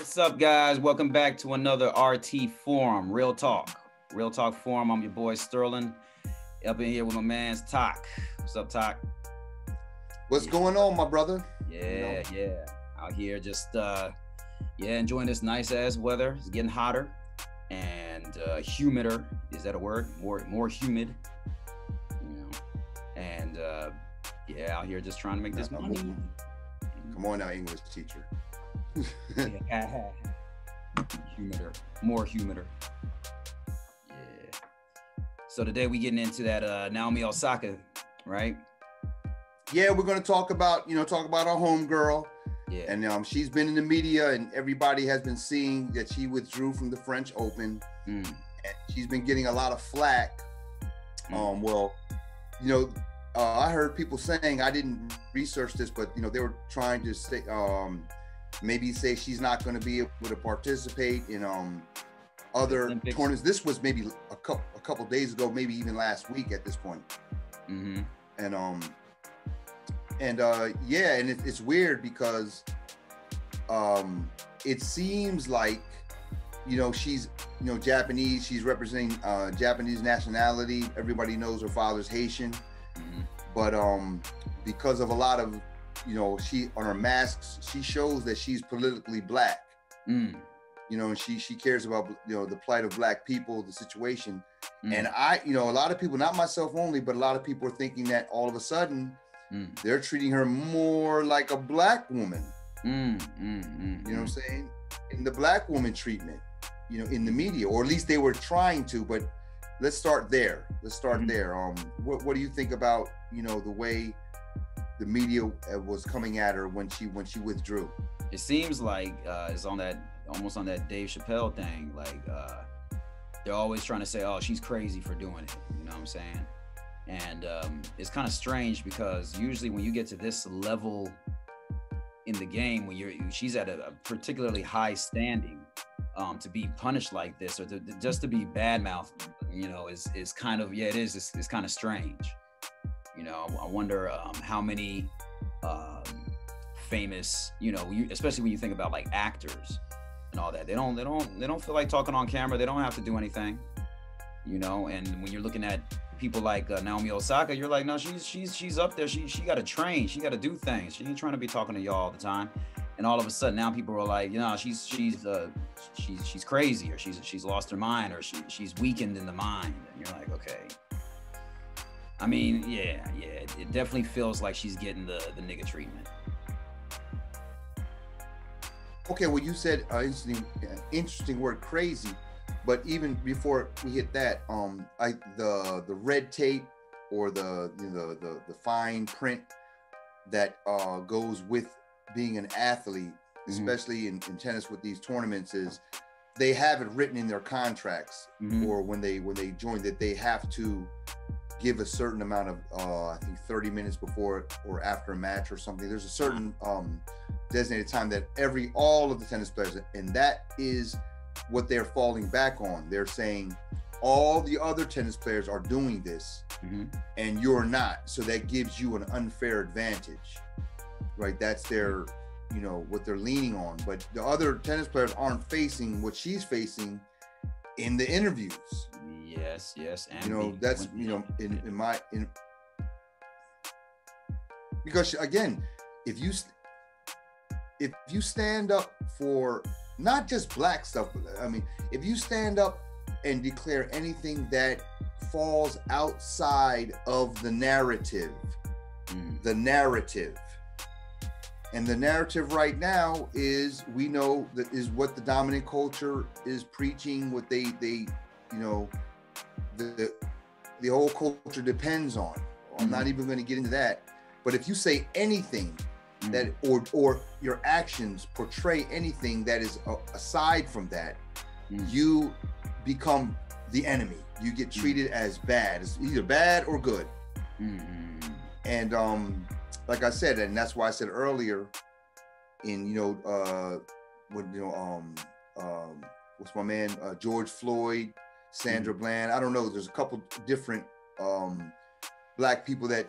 What's up, guys? Welcome back to another RT Forum, Real Talk Forum. I'm your boy Sterling, up in here with my man's Talk. What's up, Talk? What's going on, my brother? Yeah. Out here just enjoying this nice ass weather. It's getting hotter and humider. Is that a word? More humid. And out here just trying to make this money. Come on now, English teacher. More humider. Yeah. So today we getting into that Naomi Osaka, right? Yeah, we're gonna talk about our homegirl. Yeah. And she's been in the media, and everybody has been seeing that she withdrew from the French Open. And she's been getting a lot of flack. I heard people saying, I didn't research this, but they were trying to say maybe say she's not going to be able to participate in other Olympics. Tournaments. This was maybe a couple days ago, maybe even last week at this point. Mm-hmm. And it's weird because it seems like she's Japanese. She's representing Japanese nationality. Everybody knows her father's Haitian. Mm-hmm. But because of a lot of she on her masks, she shows that she's politically black. And she cares about the plight of black people, the situation. And a lot of people, not myself only, but a lot of people are thinking that all of a sudden they're treating her more like a black woman. You know what I'm saying? In the black woman treatment, in the media, or at least they were trying to. But let's start there. What do you think about the way the media was coming at her when she withdrew? It seems like it's almost on that Dave Chappelle thing. Like they're always trying to say, "Oh, she's crazy for doing it." You know what I'm saying? And it's kind of strange because usually when you get to this level in the game, when she's at a particularly high standing, to be punished like this or just to be badmouthed, is kind of it's kind of strange. I wonder how many famous, especially when you think about like actors and all that, they don't feel like talking on camera. They don't have to do anything, and when you're looking at people like Naomi Osaka, you're like, no, she's up there. She got to train. She got to do things. She ain't trying to be talking to y'all all the time. And all of a sudden now people are like, she's crazy, or she's lost her mind, or she's weakened in the mind. And you're like, okay. I mean, it definitely feels like she's getting the nigga treatment. Okay, well, you said interesting word, crazy, but even before we hit that, the red tape or the fine print that goes with being an athlete, especially in tennis with these tournaments, is they have it written in their contracts, or when they join, that they have to give a certain amount of I think 30 minutes before or after a match or something. There's a certain designated time that all of the tennis players, and that is what they're falling back on. They're saying all the other tennis players are doing this and you're not, so that gives you an unfair advantage, right? That's their what they're leaning on. But the other tennis players aren't facing what she's facing in the interviews. Yes, and that's because again, if you stand up for not just black stuff, but if you stand up and declare anything that falls outside of the narrative, and the narrative right now is, we know that is what the dominant culture is preaching, what they the whole culture depends on. I'm not even going to get into that. But if you say anything that, or your actions portray anything that is aside from that, you become the enemy. You get treated as bad, as either bad or good. And like I said, and that's why I said earlier, in what's my man, George Floyd, Sandra Bland, I don't know, there's a couple different black people that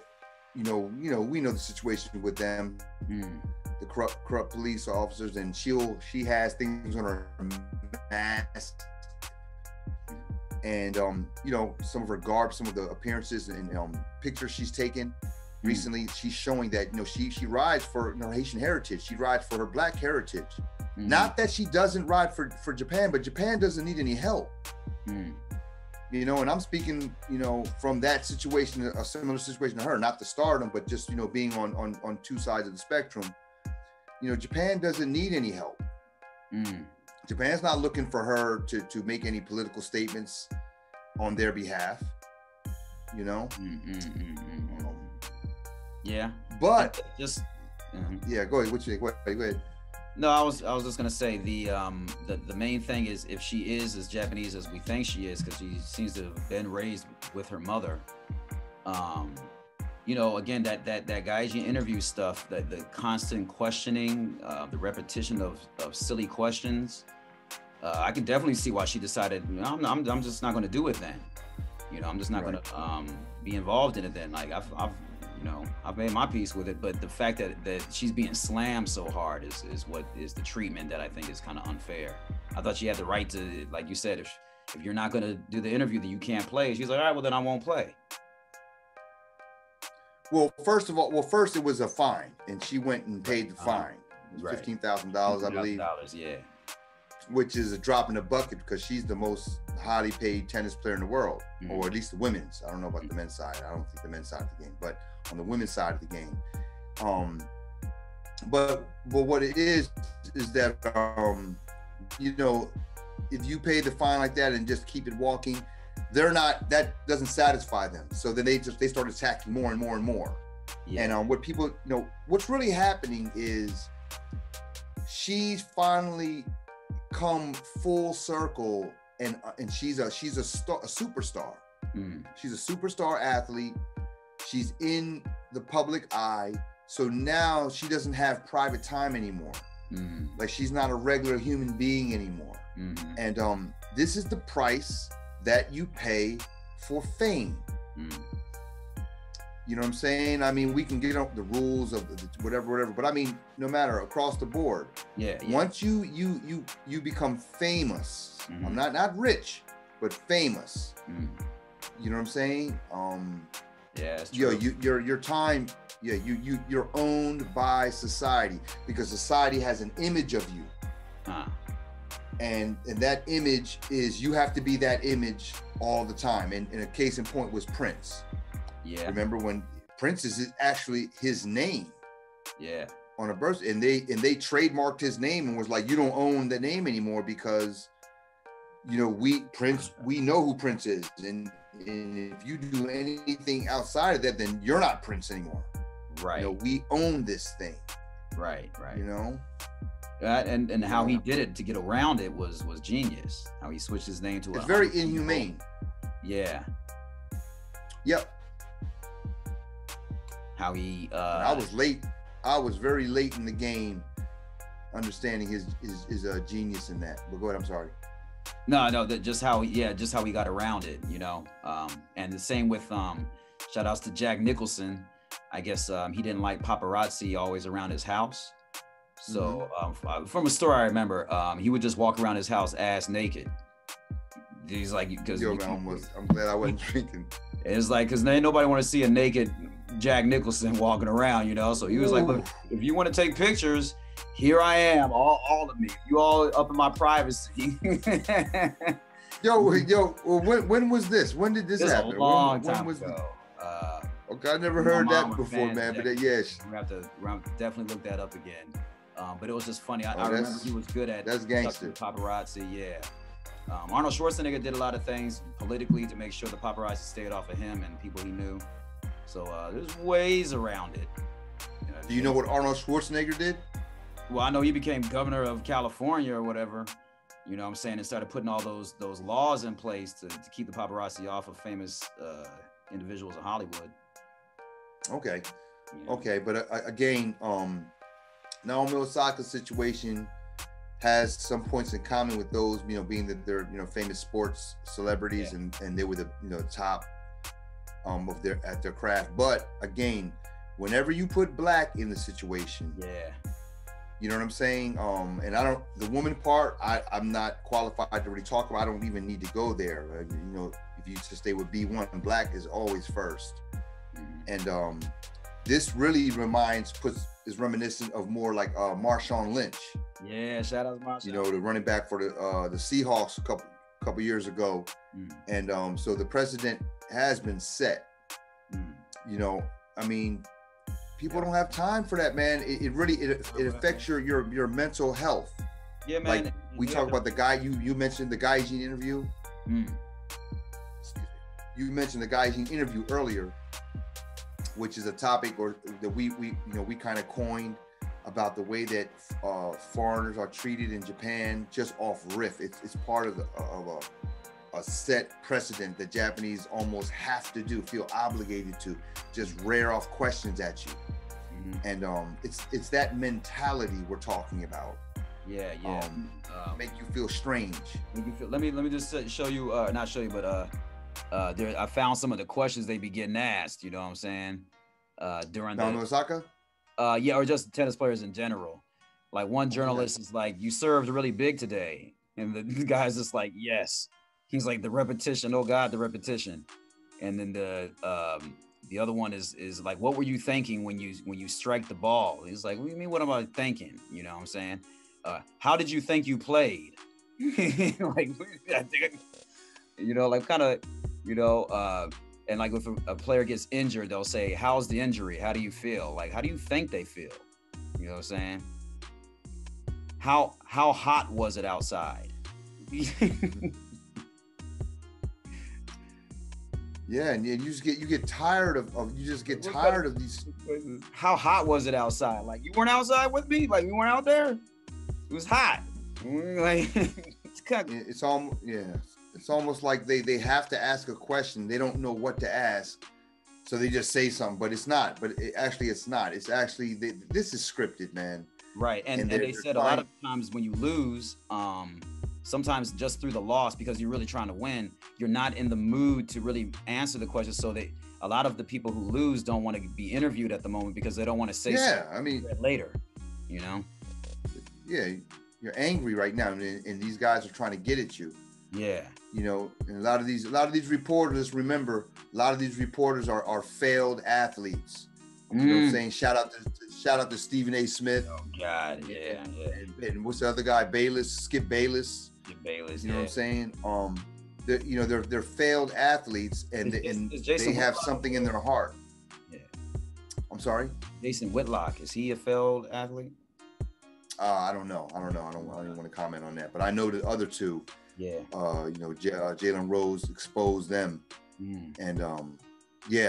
we know the situation with them, the corrupt police officers, and she has things on her mask, and you know, some of her garb, some of the appearances and pictures she's taken recently. She's showing that, you know, she rides for, you know, Haitian heritage. She rides for her Black heritage. Not that she doesn't ride for Japan, but Japan doesn't need any help. You know, and I'm speaking, you know, from that situation, a similar situation to her, not the stardom, but just, you know, being on two sides of the spectrum. You know, Japan doesn't need any help. Japan's not looking for her to make any political statements on their behalf, you know? Yeah. But just yeah, go ahead. What you think? Go ahead. No, I was just gonna say the main thing is, if she is as Japanese as we think she is, because she seems to have been raised with her mother. You know, again, that Gaijin interview stuff, that the constant questioning, the repetition of silly questions, I can definitely see why she decided, you know, I'm just not gonna do it then. You know, I'm just not gonna be involved in it then. Like I've made my peace with it, but the fact that she's being slammed so hard is what is the treatment that I think is kind of unfair. I thought she had the right to, like you said, if you're not going to do the interview, then you can't play. She's like, all right, well then I won't play. Well, first it was a fine, and she went and paid the fine. It was $15,000, I believe. Yeah. Which is a drop in the bucket, because she's the most highly paid tennis player in the world, or at least the women's. I don't know about the men's side. I don't think the men's side of the game, but on the women's side of the game. But what it is that, you know, if you pay the fine like that and just keep it walking, that doesn't satisfy them. So then they start attacking more and more and more. Yeah. And what people, you know, what's really happening is she's finally come full circle, and she's a superstar. She's a superstar athlete. She's in the public eye, so now she doesn't have private time anymore. Like, she's not a regular human being anymore. And this is the price that you pay for fame. You know what I'm saying? I mean, we can get up the rules of whatever, but I mean, no matter, across the board. Yeah. Once you become famous, I'm not rich, but famous. You know what I'm saying? Yeah, it's true. Your time, you're owned by society, because society has an image of you. And that image is, you have to be that image all the time. And a case in point was Prince. Yeah. Remember when Prince is actually his name? Yeah. On a birth, and they trademarked his name and was like, you don't own the name anymore, because, you know, we know who Prince is, and if you do anything outside of that, then you're not Prince anymore. Right. You know, we own this thing. Right. You know. And how he did it to get around it was genius. How he switched his name to. It's very inhumane. Yeah. Yep. How he. I was late. I was very late in the game, understanding his genius in that. But go ahead. I'm sorry. No, just how he got around it, you know. And the same with shout outs to Jack Nicholson. I guess he didn't like paparazzi always around his house. So from a story I remember, he would just walk around his house ass naked. He's like, because I'm glad I wasn't drinking. It's like, because ain't nobody want to see a naked Jack Nicholson walking around, you know. So he was like, look, if you want to take pictures, here I am, all of me. You all up in my privacy. Yo, when was this? When did this happen? A long time ago. Okay, I never heard that before, man. But yes, we have to definitely look that up again. But it was just funny. I remember he was good at paparazzi. Yeah. Arnold Schwarzenegger did a lot of things politically to make sure the paparazzi stayed off of him and people he knew. So there's ways around it. Do you know what Arnold Schwarzenegger did? Well, I know he became governor of California or whatever, you know what I'm saying, and started putting all those laws in place to keep the paparazzi off of famous individuals in Hollywood. Okay. Yeah. Okay, but again, Naomi Osaka's situation has some points in common with those, you know, being that they're, you know, famous sports celebrities, and they were the, you know, top of their craft. But again, whenever you put black in the situation, You know what I'm saying? And the woman part, I'm not qualified to really talk about. I don't even need to go there. You know, if you just stay with B1, black is always first. And this really is reminiscent of more like Marshawn Lynch. Yeah, shout out to Marshawn. You know, the running back for the Seahawks a couple years ago. And so the precedent has been set. You know, I mean, people don't have time for that, man. It really affects your mental health. Yeah, man. Like we talk about the guy you mentioned, the Guy Eugene interview. You mentioned the Guy Eugene interview earlier, which is a topic that we kind of coined about the way that foreigners are treated in Japan just off riff. It's part of a set precedent that Japanese almost have to do, feel obligated to just rear off questions at you. And it's that mentality we're talking about. Yeah. Make you feel strange. Let me just show you, not show you, but there I found some of the questions they be getting asked. You know what I'm saying? During Osaka. Yeah, or just tennis players in general. Like one journalist is like, "You served really big today," and the guy's just like, "Yes." He's like, "The repetition, oh God, the repetition." And then the other one is like, "What were you thinking when you strike the ball?" He's like, "What do you mean? What am I thinking?" You know what I'm saying? How did you think you played? Like, you know, like kind of, you know, and like if a player gets injured, they'll say, "How's the injury? How do you feel?" Like, how do you think they feel? You know what I'm saying? How hot was it outside? Yeah, and you get tired of these. How hot was it outside? Like, you weren't outside with me? Like, we weren't out there? It was hot. Like, it's almost like they have to ask a question. They don't know what to ask, so they just say something. But it's not. But it's not. It's actually this is scripted, man. Right, and they said a lot of times when you lose, sometimes just through the loss, because you're really trying to win, you're not in the mood to really answer the question. So a lot of the people who lose don't want to be interviewed at the moment because they don't want to say something later, you know? Yeah, you're angry right now, and these guys are trying to get at you. Yeah. You know, and a lot of these reporters, remember, a lot of these reporters are failed athletes. You know what I'm saying? Shout out to Stephen A. Smith. Oh God, yeah. And what's the other guy? Skip Bayless. You know what I'm saying? They're failed athletes, and they have something in their heart. Yeah. I'm sorry. Jason Whitlock, is he a failed athlete? I don't know. I don't even want to comment on that. But I know the other two. Yeah. Jalen Rose exposed them, and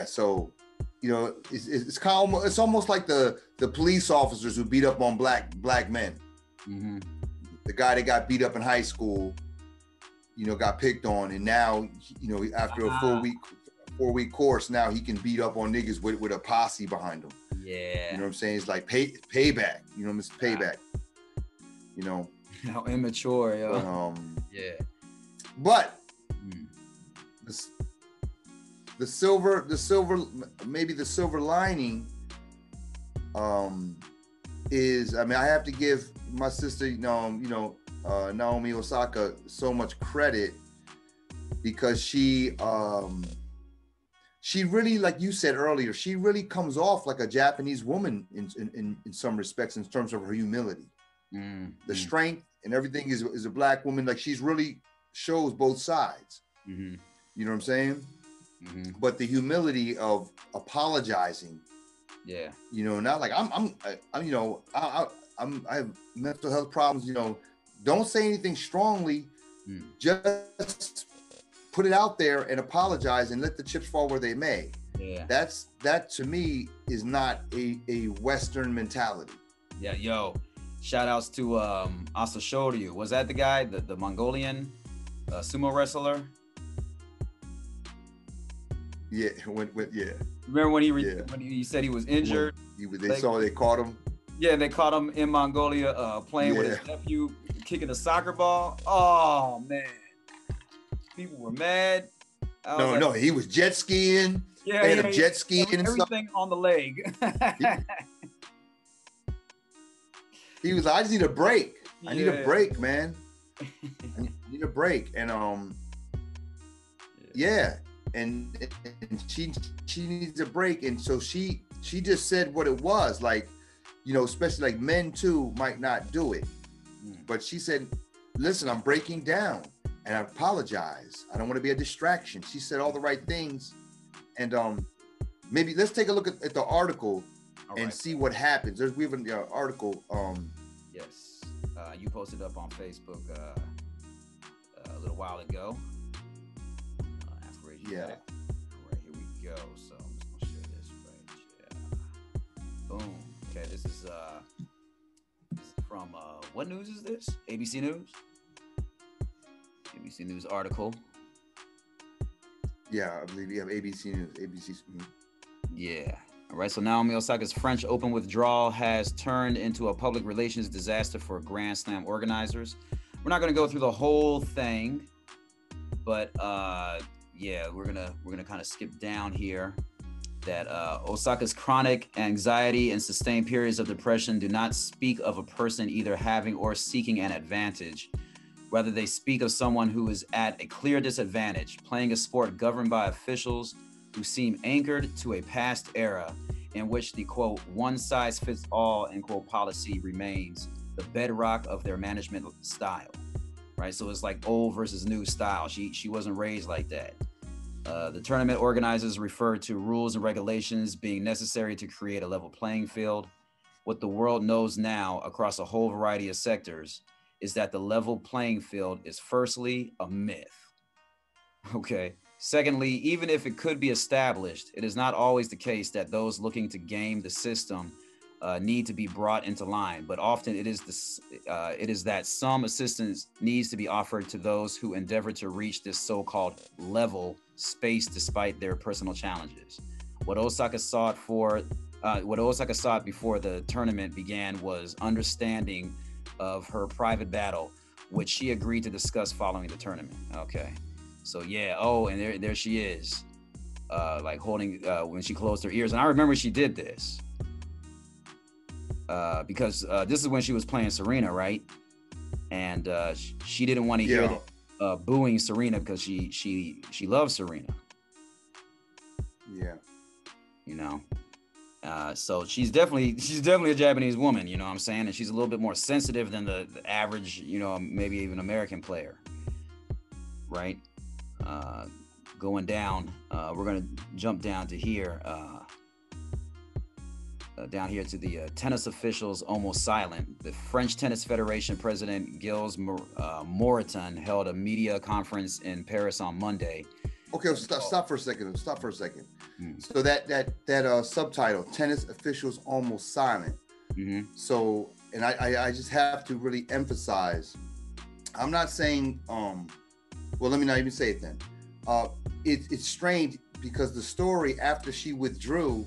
so. You know, it's almost like the police officers who beat up on black men. The guy that got beat up in high school, you know, got picked on, and now, you know, after a 4-week course, now he can beat up on niggas with a posse behind him. Yeah. You know what I'm saying? It's like payback. You know, it's payback. You know. How immature, yo. Yeah. But the silver lining is, I mean, I have to give my sister, Naomi Osaka, so much credit, because she really, like you said earlier, she really comes off like a Japanese woman in some respects, in terms of her humility. The strength and everything is a black woman. Like, she's really shows both sides. You know what I'm saying? But the humility of apologizing, you know, not like I have mental health problems, you know, don't say anything strongly, just put it out there and apologize and let the chips fall where they may. That to me is not a Western mentality. Yeah, yo, shout outs to Asashoryu. Was that the guy, the Mongolian sumo wrestler? Yeah, Remember when he said he was injured? They caught him. Yeah, they caught him in Mongolia playing with his nephew, kicking a soccer ball. Oh man, people were mad. No, he was jet skiing. Yeah, jet skiing and everything stuff. on the leg. He was like, I just need a break. I need a Yeah. break, man. I need a break. And yeah. And she needs a break. And so she just said what it was. Like, you know, especially like men too might not do it. But she said, listen, I'm breaking down and I apologize. I don't want to be a distraction. She said all the right things. And maybe let's take a look at the article and see what happens. We have an article. Yes. You posted up on Facebook a little while ago. Yeah. All right, here we go. So I'm just gonna share this right. Yeah. Boom. Okay, this is from what news is this? ABC News. ABC News article. Yeah, I believe you have ABC News. ABC. Yeah. All right. So Naomi Osaka's French Open withdrawal has turned into a public relations disaster for Grand Slam organizers. We're not going to go through the whole thing, but yeah, we're gonna kind of skip down here. That Osaka's chronic anxiety and sustained periods of depression do not speak of a person either having or seeking an advantage. Rather, they speak of someone who is at a clear disadvantage, playing a sport governed by officials who seem anchored to a past era in which the, quote, one-size-fits-all, end quote, policy remains the bedrock of their management style, right? So it's like old versus new style. She wasn't raised like that. The tournament organizers refer to rules and regulations being necessary to create a level playing field. What the world knows now across a whole variety of sectors is that the level playing field is firstly a myth. Okay. Secondly, even if it could be established, it is not always the case that those looking to game the system need to be brought into line, but often it is that some assistance needs to be offered to those who endeavor to reach this so-called level space despite their personal challenges. What Osaka sought before the tournament began was understanding of her private battle, which she agreed to discuss following the tournament. Okay, so yeah. Oh, and there she is, like holding when she closed her ears. And I remember she did this because this is when she was playing Serena, right? And she didn't want to hear booing Serena because she loves Serena. Yeah. You know. So she's definitely a Japanese woman, you know what I'm saying? And she's a little bit more sensitive than the average, you know, maybe even American player, right? Going down, we're going to jump down to here, to the tennis officials almost silent. The French Tennis Federation President Gilles Moreton held a media conference in Paris on Monday. Okay, stop for a second. So that subtitle, tennis officials almost silent. Mm-hmm. So, and I just have to really emphasize, I'm not saying, well, let me not even say it then. It's strange because the story after she withdrew,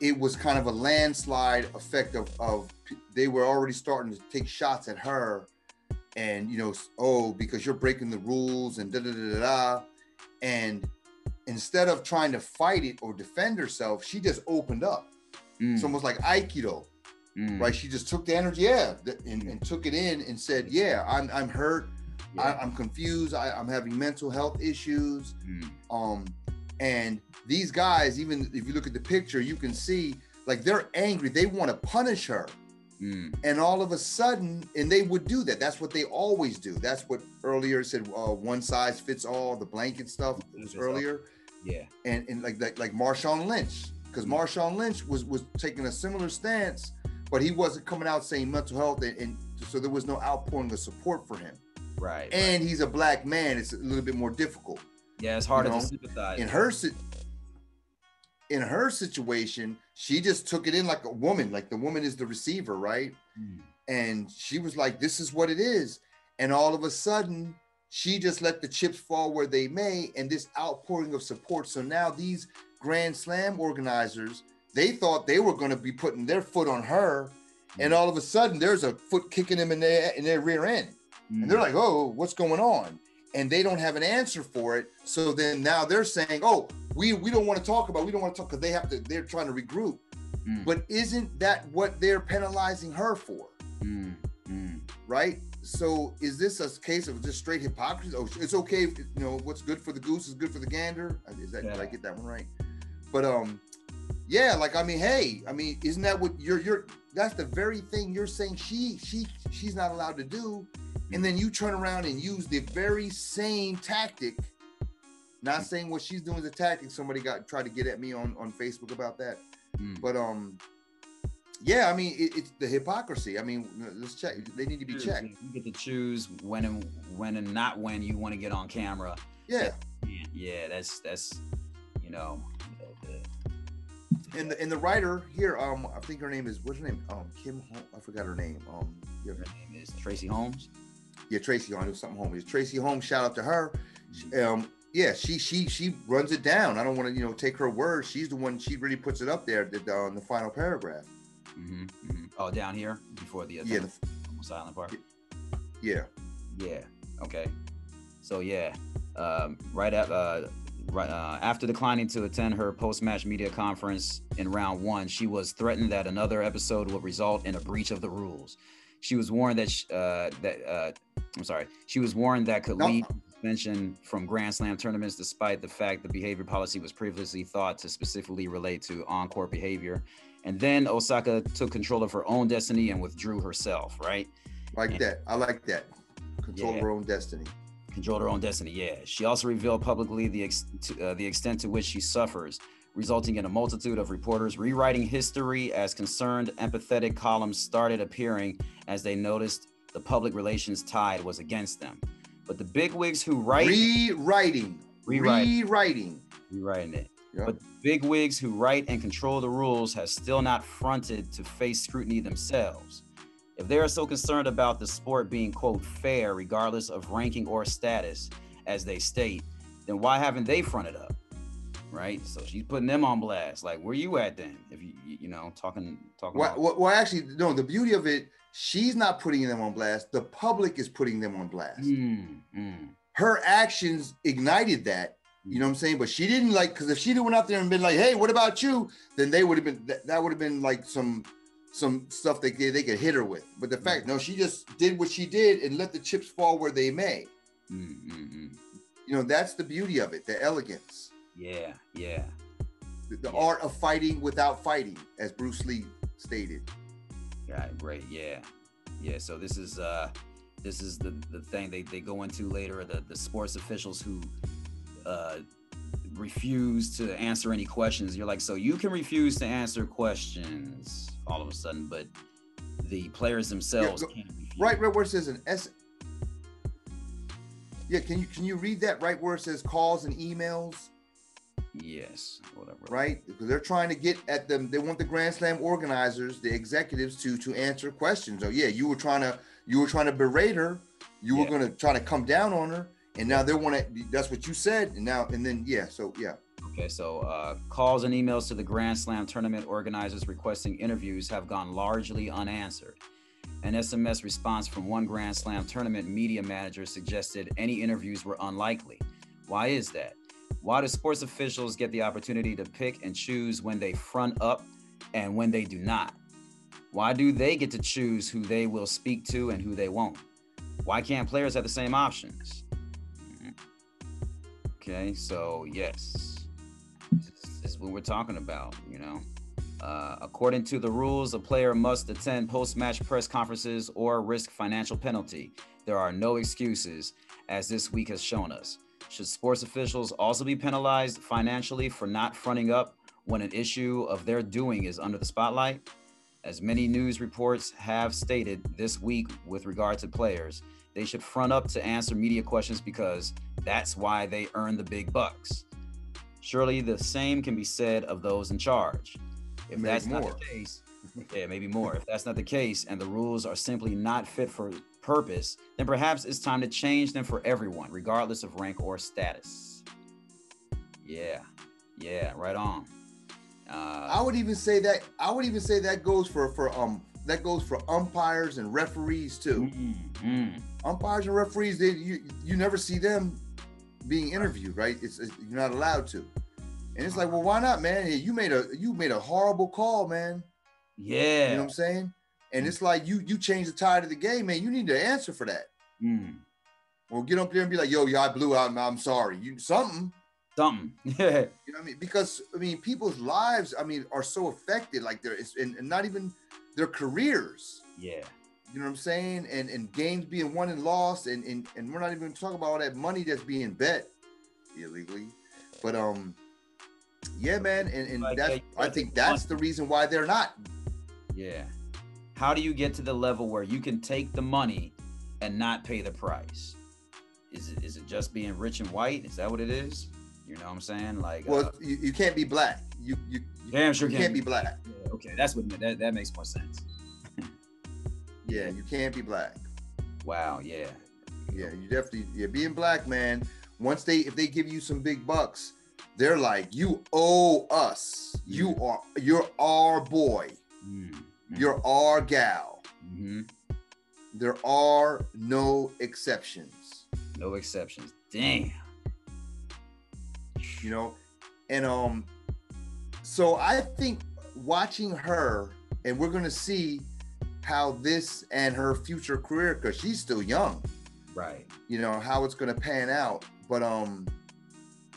it was kind of a landslide effect of they were already starting to take shots at her and, you know, oh, because you're breaking the rules and da-da-da-da-da. And instead of trying to fight it or defend herself, she just opened up. It's almost like Aikido, right? She just took the energy, and took it in and said, yeah, I'm hurt. Yeah. I'm confused. I'm having mental health issues. And these guys, even if you look at the picture, you can see like they're angry. They want to punish her. And all of a sudden, and they would do that. That's what they always do. That's what earlier said, one size fits all, the blanket stuff earlier. Yeah. And like Marshawn Lynch, because Marshawn Lynch was taking a similar stance, but he wasn't coming out saying mental health, and so there was no outpouring of support for him. Right. And he's a black man. It's a little bit more difficult. Yeah, it's harder to sympathize. In her situation, she just took it in like a woman, like the woman is the receiver, right? And she was like, this is what it is. And all of a sudden, she just let the chips fall where they may, and this outpouring of support. So now these Grand Slam organizers, they thought they were going to be putting their foot on her, and all of a sudden, there's a foot kicking them in their rear end. And they're like, oh, what's going on? And they don't have an answer for it. So then now they're saying, oh, we don't want to talk because they're trying to regroup. But isn't that what they're penalizing her for? Mm, mm. right? So is this a case of just straight hypocrisy? Oh, it's okay, what's good for the goose is good for the gander. Did I get that one right? But yeah, like I mean, hey, I mean, isn't that what you're? That's the very thing you're saying she's not allowed to do, and then you turn around and use the very same tactic. Not saying what she's doing is a tactic. Somebody tried to get at me on Facebook about that, but yeah, I mean, it's the hypocrisy. I mean, let's check. They need to be checked. You get to choose when and not when you want to get on camera. Yeah. Yeah, that's And the writer here, I think her name is, what's her name? Kim. I forgot her name. Her name is Tracy Holmes. Yeah, Tracy Holmes. It was something Holmes. Tracy Holmes. Shout out to her. Yeah, she runs it down. I don't want to take her word. She's the one. She really puts it up there on the final paragraph. Mm-hmm, mm-hmm. Oh, down here before the silent part. Yeah. Yeah. Okay. So yeah, right after declining to attend her post-match media conference in round 1, she was threatened that another episode would result in a breach of the rules. She was warned that she was warned that could lead to suspension from Grand Slam tournaments, despite the fact the behavior policy was previously thought to specifically relate to on-court behavior. And then Osaka took control of her own destiny and withdrew herself, right? That. I like that. Control her own destiny. Control her own destiny, yeah. She also revealed publicly the extent to which she suffers, resulting in a multitude of reporters rewriting history as concerned, empathetic columns started appearing as they noticed the public relations tide was against them. But the bigwigs who rewriting it. Yep. But the bigwigs who write and control the rules have still not fronted to face scrutiny themselves. If they are so concerned about the sport being, quote, fair, regardless of ranking or status, as they state, then why haven't they fronted up? Right? So she's putting them on blast. Like, where you at then? If you talking. Well, actually, no. The beauty of it, she's not putting them on blast. The public is putting them on blast. Her actions ignited that. You know what I'm saying? But she didn't because if she went out there and been like, "Hey, what about you?" Then they would have been that would have been like some stuff they could hit her with. But the fact, no, she just did what she did and let the chips fall where they may. That's the beauty of it, the elegance. Yeah. The art of fighting without fighting, as Bruce Lee stated. Right. Yeah. So this is the thing they go into later. The sports officials who refuse to answer any questions. You're like, so you can refuse to answer questions all of a sudden, but the players themselves can't refuse. Right where it says an S. Yeah, can you read that right where it says calls and emails? Yes, whatever. Right, because they're trying to get at them. They want the Grand Slam organizers, the executives, to answer questions. Oh yeah, you were trying to berate her. You were going to try to come down on her. And now they want to, that's what you said. Okay, so calls and emails to the Grand Slam tournament organizers requesting interviews have gone largely unanswered. An SMS response from one Grand Slam tournament media manager suggested any interviews were unlikely. Why is that? Why do sports officials get the opportunity to pick and choose when they front up and when they do not? Why do they get to choose who they will speak to and who they won't? Why can't players have the same options? Okay, so yes, this is what we're talking about, According to the rules, a player must attend post-match press conferences or risk financial penalty. There are no excuses, as this week has shown us. Should sports officials also be penalized financially for not fronting up when an issue of their doing is under the spotlight? As many news reports have stated this week with regard to players, they should front up to answer media questions because that's why they earn the big bucks. Surely the same can be said of those in charge. If that's not the case, maybe more. If that's not the case and the rules are simply not fit for purpose, then perhaps it's time to change them for everyone, regardless of rank or status. Yeah, right on. I would even say that goes for umpires and referees too. Umpires and referees, you never see them being interviewed, right? You're not allowed to, and it's like, well, why not, man? You made a horrible call, man. Yeah, you know what I'm saying? And it's like you change the tide of the game, man. You need to answer for that. Or get up there and be like, yo, I blew out. I'm sorry. Something. Yeah. You know what I mean? Because I mean, people's lives, I mean, are so affected. Like and not even their careers. Yeah. You know what I'm saying? And games being won and lost, and we're not even talking about all that money that's being bet illegally. But yeah, man, and like, that's I think that's the reason why they're not. Yeah. How do you get to the level where you can take the money and not pay the price? Is it just being rich and white? Is that what it is? You know what I'm saying? Like, well, you can't be black. You damn sure can't be black. Yeah, okay, that's what that makes more sense. Yeah, you can't be black. Wow. Yeah. Yeah, you definitely. Being black, man. Once if they give you some big bucks, they're like, you owe us. You're our boy. You're our gal. There are no exceptions. No exceptions. Damn. You know, and so I think watching her, and we're gonna see how this and her future career, because she's still young, right? You know how it's gonna pan out. But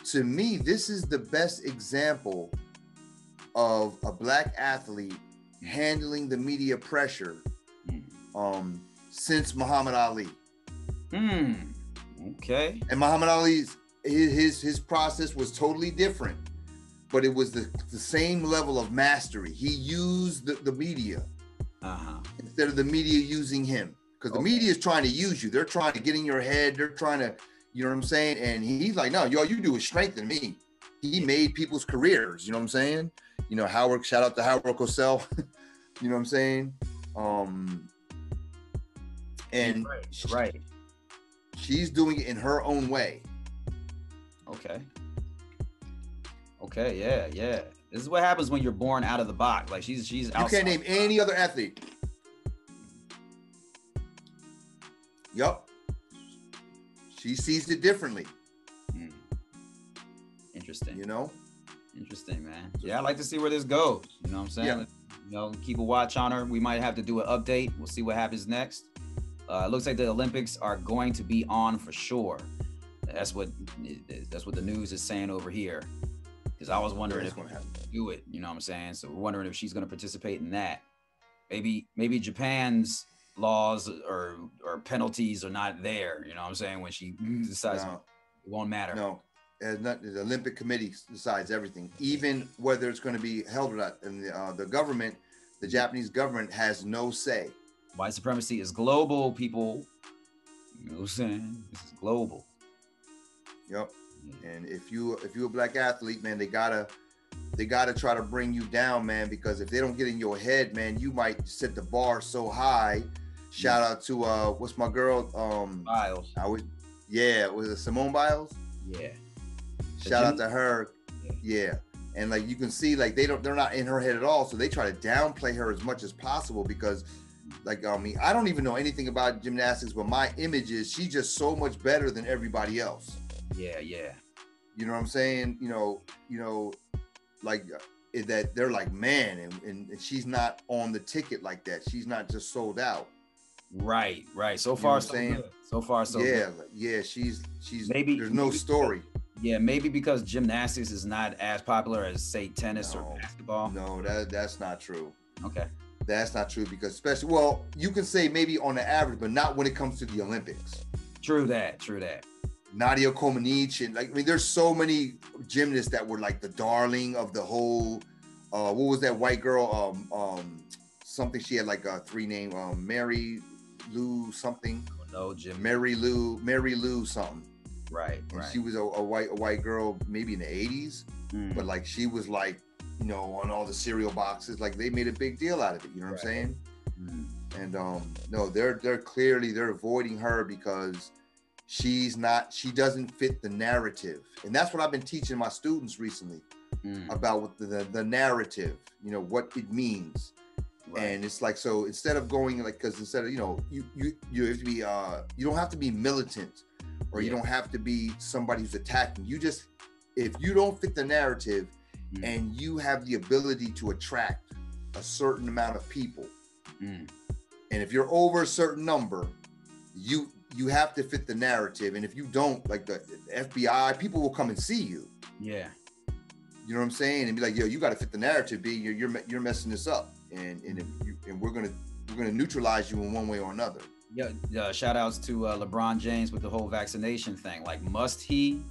to me, this is the best example of a black athlete handling the media pressure since Muhammad Ali. Okay. And Muhammad Ali's his process was totally different, but it was the same level of mastery. He used the media instead of the media using him, because the media is trying to use you. They're trying to get in your head. They're trying to, you know what I'm saying? And he's like, no, all you do is strengthen me. He made people's careers. You know what I'm saying? You know, shout out to Howard Cosell. You know what I'm saying? And right. She's doing it in her own way. Okay, yeah. This is what happens when you're born out of the box. Like she's outside. You can't name any other athlete. Yup. She sees it differently. Interesting. You know? Interesting, man. Yeah, I'd like to see where this goes. You know what I'm saying? Yeah. You know, keep a watch on her. We might have to do an update. We'll see what happens next. It looks like the Olympics are going to be on for sure. That's what the news is saying over here. Because I was wondering if do it. You know what I'm saying? So we're wondering if she's going to participate in that. Maybe Japan's laws or penalties are not there. You know what I'm saying? When she decides it won't matter. No. The Olympic Committee decides everything, even whether it's going to be held or not. And the government, the Japanese government, has no say. White supremacy is global, people. You know what I'm saying? This is global. Yep. And if you a black athlete, man, they gotta try to bring you down, man, because if they don't get in your head, man, you might set the bar so high. Shout out to what's my girl? Biles. Was it Simone Biles? Yeah. Shout out to her. Yeah. And like you can see, like they're not in her head at all. So they try to downplay her as much as possible because, like, I mean, I don't even know anything about gymnastics, but my image is she's just so much better than everybody else. Yeah. You know what I'm saying? You know, like that they're like, man, and she's not on the ticket like that. She's not just sold out. Right. So far, so good. So far, so good. Yeah. She's maybe there's no story. Yeah, maybe because gymnastics is not as popular as, say, tennis or basketball. No, that's not true. Okay. That's not true because especially, well, you can say maybe on the average, but not when it comes to the Olympics. True that. Nadia Comaneci, and like, I mean, there's so many gymnasts that were like the darling of the whole, what was that white girl? Something she had like a three name, Mary Lou something. No, Jim. Mary Lou something. Right. She was a white girl, maybe in the 80s, but like she was like, you know, on all the cereal boxes, like they made a big deal out of it. You know what I'm saying? And no, they're clearly avoiding her because she doesn't fit the narrative, and that's what I've been teaching my students recently about what the narrative, you know, what it means. Right. And it's like, so instead of going like, because instead of, you know, you have to be you don't have to be militant. Or you don't have to be somebody who's attacking. You just, if you don't fit the narrative and you have the ability to attract a certain amount of people, And if you're over a certain number, you have to fit the narrative. And if you don't, like the FBI, people will come and see you. Yeah. You know what I'm saying? And be like, yo, you got to fit the narrative. B, you're messing this up, and we're gonna neutralize you in one way or another. Yeah. Shout outs to LeBron James with the whole vaccination thing. Like, must he?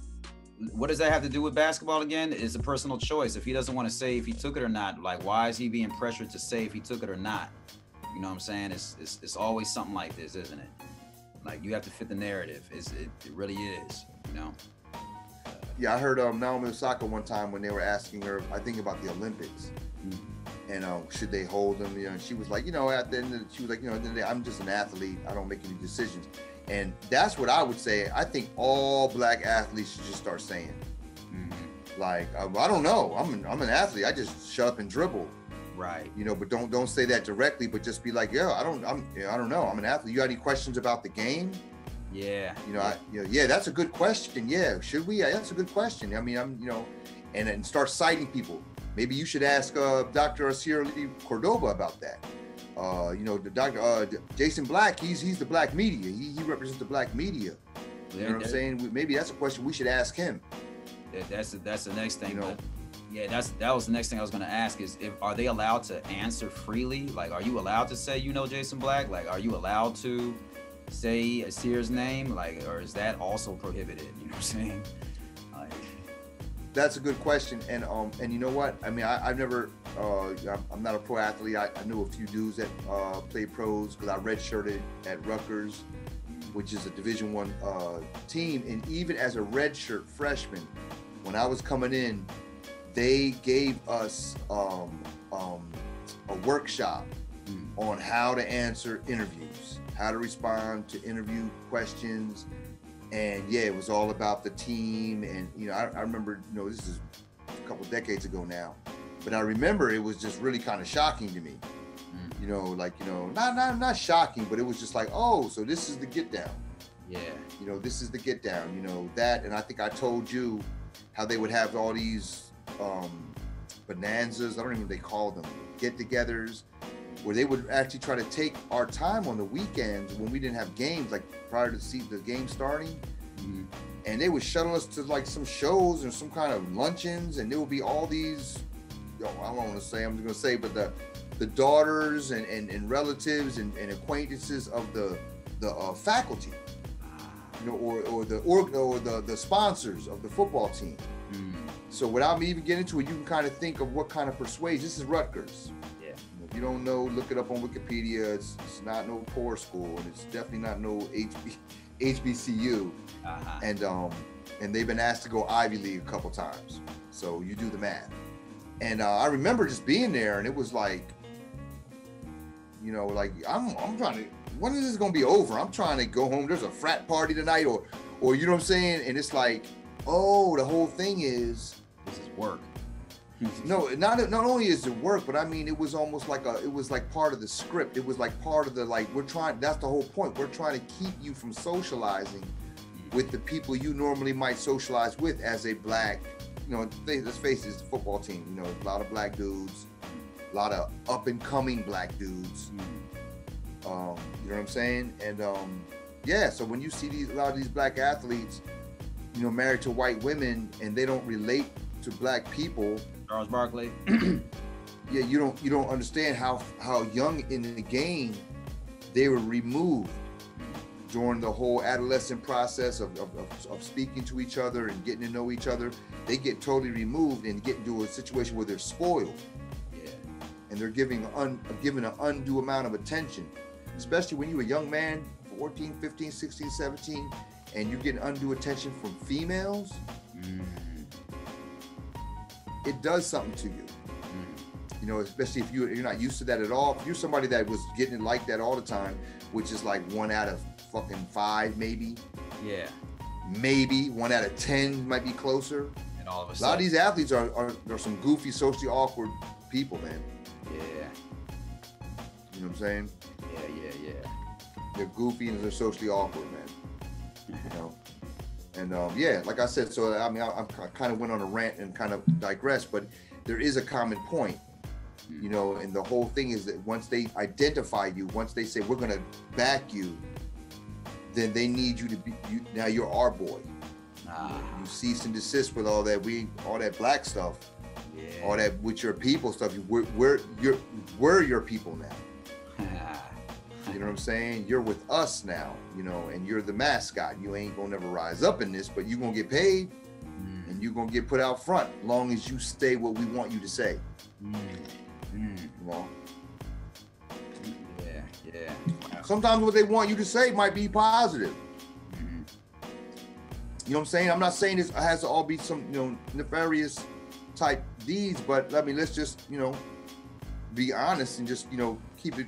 What does that have to do with basketball again? It's a personal choice. If he doesn't want to say if he took it or not, like, why is he being pressured to say if he took it or not? You know what I'm saying? It's always something like this, isn't it? Like, you have to fit the narrative. It really is, you know? Yeah, I heard Naomi Osaka one time when they were asking her, I think, about the Olympics. And should they hold them? You know, and she was like, you know, at the end she was like, you know, at the end of the day, I'm just an athlete. I don't make any decisions. And that's what I would say. I think all black athletes should just start saying, like, I don't know. I'm an athlete. I just shut up and dribble. Right. You know, but don't say that directly, but just be like, yeah, I don't know. I'm an athlete. You got any questions about the game? Yeah. You know, yeah, that's a good question. Yeah, should we? Yeah, that's a good question. I mean, you know, and start citing people. Maybe you should ask Dr. Asir Cordoba about that. You know, the Dr. Jason Black, he's the black media. He represents the black media. You know what I'm saying? Maybe that's a question we should ask him. That's the next thing. You know? Yeah, that was the next thing I was going to ask is, are they allowed to answer freely? Like, are you allowed to say, you know, Jason Black? Like, are you allowed to say Asir's name? Like, or is that also prohibited? You know what I'm saying? Like, that's a good question. And you know what? I mean, I've never, I'm not a pro athlete. I knew a few dudes that played pros because I redshirted at Rutgers, which is a Division I team. And even as a redshirt freshman, when I was coming in, they gave us a workshop on how to answer interviews, how to respond to interview questions. And yeah, it was all about the team. And, you know, I remember, you know, this is a couple decades ago now, but I remember it was just really kind of shocking to me. You know, like, you know, not shocking, but it was just like, oh, so this is the get down. yeah. You know, this is the get down, you know, that. And I think I told you how they would have all these bonanzas, I don't even know what they call them, get-togethers, where they would actually try to take our time on the weekends when we didn't have games, like prior to the game starting, and they would shuttle us to like some shows and some kind of luncheons, and there would be all these, I don't want to say, I'm just going to say, but the daughters and relatives and acquaintances of the faculty, you know, or the sponsors of the football team. So without me even getting into it, you can kind of think of what kind of persuasion. This is Rutgers. Yeah. If you don't know, look it up on Wikipedia. It's not no poor school, and it's definitely not no HBCU. And they've been asked to go Ivy League a couple times. So you do the math. And I remember just being there, and it was like, you know, like I'm trying to. When is this gonna be over? I'm trying to go home. There's a frat party tonight, or you know what I'm saying? And it's like, oh, the whole thing is. This is work. No, not only is it work, but I mean, it was almost like it was like part of the script. It was like part of the, like, that's the whole point. We're trying to keep you from socializing with the people you normally might socialize with as a black, you know, let's face it, it's the football team, you know, a lot of black dudes, a lot of up and coming black dudes. You know what I'm saying? And yeah, so when you see a lot of these black athletes, you know, married to white women, and they don't relate to black people. Charles Barkley. Yeah, you don't understand how young in the game they were removed during the whole adolescent process of speaking to each other and getting to know each other. They get totally removed and get into a situation where they're spoiled. Yeah. And they're given an undue amount of attention, especially when you're a young man, 14, 15, 16, 17, and you're getting undue attention from females. It does something to you. You know, especially if you're not used to that at all. If you're somebody that was getting it like that all the time, which is like 1 out of fucking 5, maybe. Yeah. Maybe 1 out of 10 might be closer. And all of a lot sudden, of these athletes are some goofy, socially awkward people, man. Yeah. You know what I'm saying? Yeah. They're goofy and they're socially awkward, man. You know? And yeah, like I said, so I mean, I kind of went on a rant and kind of digressed, but there is a common point. You know, and the whole thing is that once they identify you, once they say we're gonna back you, then they need you to be now you're our boy. You cease and desist with all that black stuff, all that with your people stuff. We're your people now. You know what I'm saying? You're with us now, you know, and you're the mascot. You ain't gonna never rise up in this, but you're gonna get paid and you're gonna get put out front as long as you say what we want you to say. You know? Yeah. Sometimes what they want you to say might be positive. You know what I'm saying? I'm not saying this has to all be some, you know, nefarious type deeds, but I mean, let's just, you know, be honest and just, you know, keep it,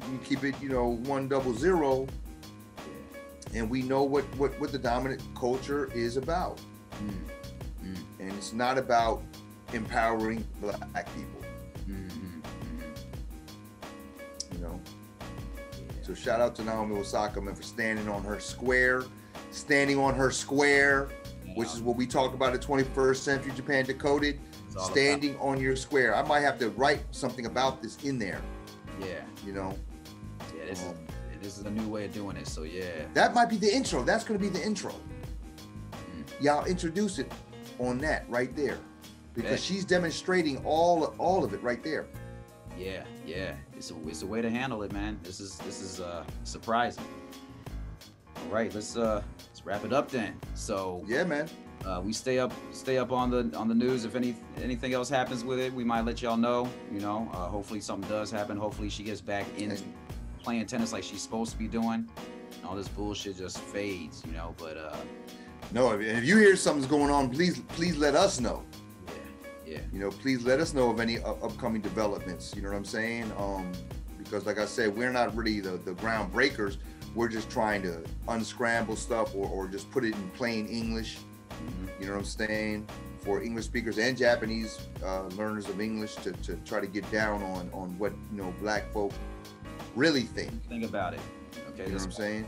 you know, 100, and we know what the dominant culture is about. And it's not about empowering black people. You know. So shout out to Naomi Osaka, man, for standing on her square, which is what we talk about at 21st Century Japan Decoded. Standing on your square. I might have to write something about this in there. Yeah. You know. Yeah, this is a new way of doing it. So yeah. That might be the intro. That's going to be the intro. Yeah, I'll introduce it on that right there, because she's demonstrating all of it right there. Yeah. It's a way to handle it, man. This is surprising. All right, let's wrap it up then. So yeah, man. We stay up on the news. If anything else happens with it, we might let y'all know. You know, hopefully something does happen. Hopefully she gets back into playing tennis like she's supposed to be doing. And all this bullshit just fades, you know. But no, if you hear something's going on, please let us know. Yeah. You know, please let us know of any upcoming developments. You know what I'm saying? Because like I said, we're not really the groundbreakers. We're just trying to unscramble stuff or just put it in plain English. You know what I'm saying? For English speakers and Japanese learners of English to try to get down on what, you know, black folk really think. Think about it. Okay, you know what I'm saying?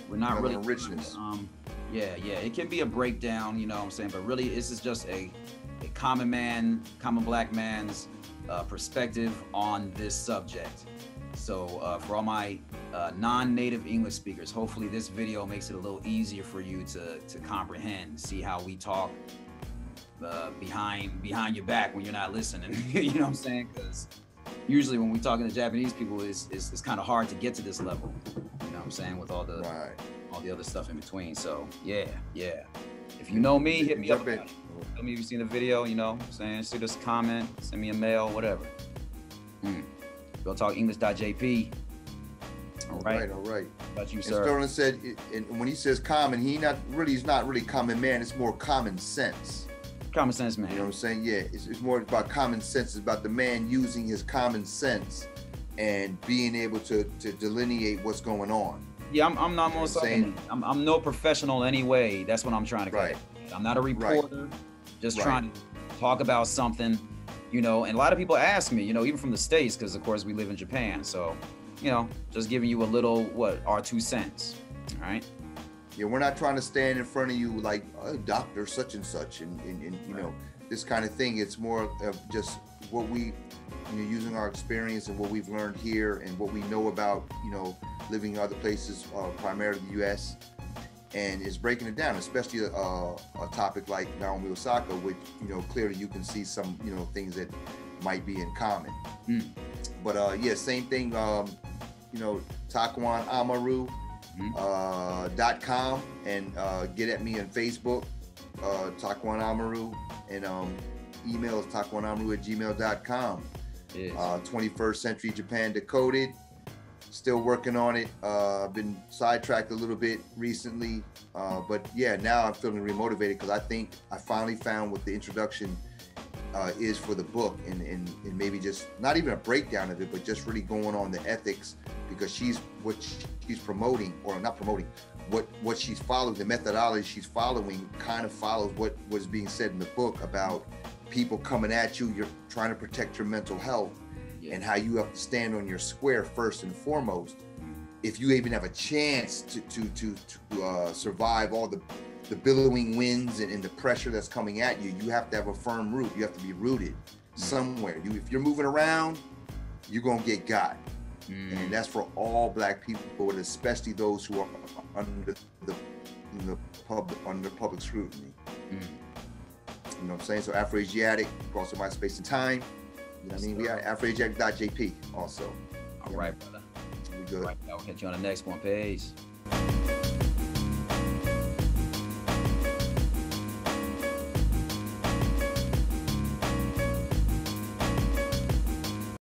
We're not really richness. Yeah. It can be a breakdown, you know what I'm saying, but really this is just a common black man's perspective on this subject. So for all my non-native English speakers, hopefully this video makes it a little easier for you to comprehend, see how we talk behind your back when you're not listening. You know what I'm saying? Because usually when we talking to Japanese people, it's kind of hard to get to this level. You know what I'm saying? With all the other stuff in between. So yeah. If you know me, hit me up. Tell me if you've seen the video. You know what I'm saying? Shoot us a comment, send me a mail, whatever. Go talk English.jp. All right. All right. About you, and sir. Sterling said, and when he says common, he's not really common man. It's more common sense. Common sense, man. You know what I'm saying? Yeah, it's more about common sense. It's about the man using his common sense and being able to delineate what's going on. Yeah, I'm not more saying. I'm no professional anyway. That's what I'm trying to get. I'm not a reporter. Just trying to talk about something. You know, and a lot of people ask me, you know, even from the States, because of course we live in Japan. So, you know, just giving you a little, our 2 cents. All right. Yeah, we're not trying to stand in front of you like Dr. such and such and you know, this kind of thing. It's more of just what we, you know, using our experience and what we've learned here and what we know about, you know, living in other places, primarily the U.S. and is breaking it down, especially a topic like Naomi Osaka, which, you know, clearly you can see some, you know, things that might be in common. But yeah, same thing, you know, taekwondo.com and get at me on Facebook, Taekwondo Amaru, and email is taekwondoamaru@gmail.com. 21st Century Japan Decoded. Still working on it. I've been sidetracked a little bit recently, but yeah, now I'm feeling remotivated because I think I finally found what the introduction is for the book, and maybe just not even a breakdown of it, but just really going on the ethics, because what she's promoting, or not promoting, what she's following, the methodology she's following kind of follows what was being said in the book about people coming at you. You're trying to protect your mental health. And how you have to stand on your square first and foremost, if you even have a chance to survive all the billowing winds and the pressure that's coming at you. You have to have a firm root. You have to be rooted somewhere. If you're moving around, you're gonna get got. And that's for all Black people, but especially those who are under public scrutiny. You know what I'm saying? So Afroasiatic, across my space and time. You know what I mean? We are Afroasiatic.jp also. All right, brother. We good. All right, I'll catch you on the next one. Peace.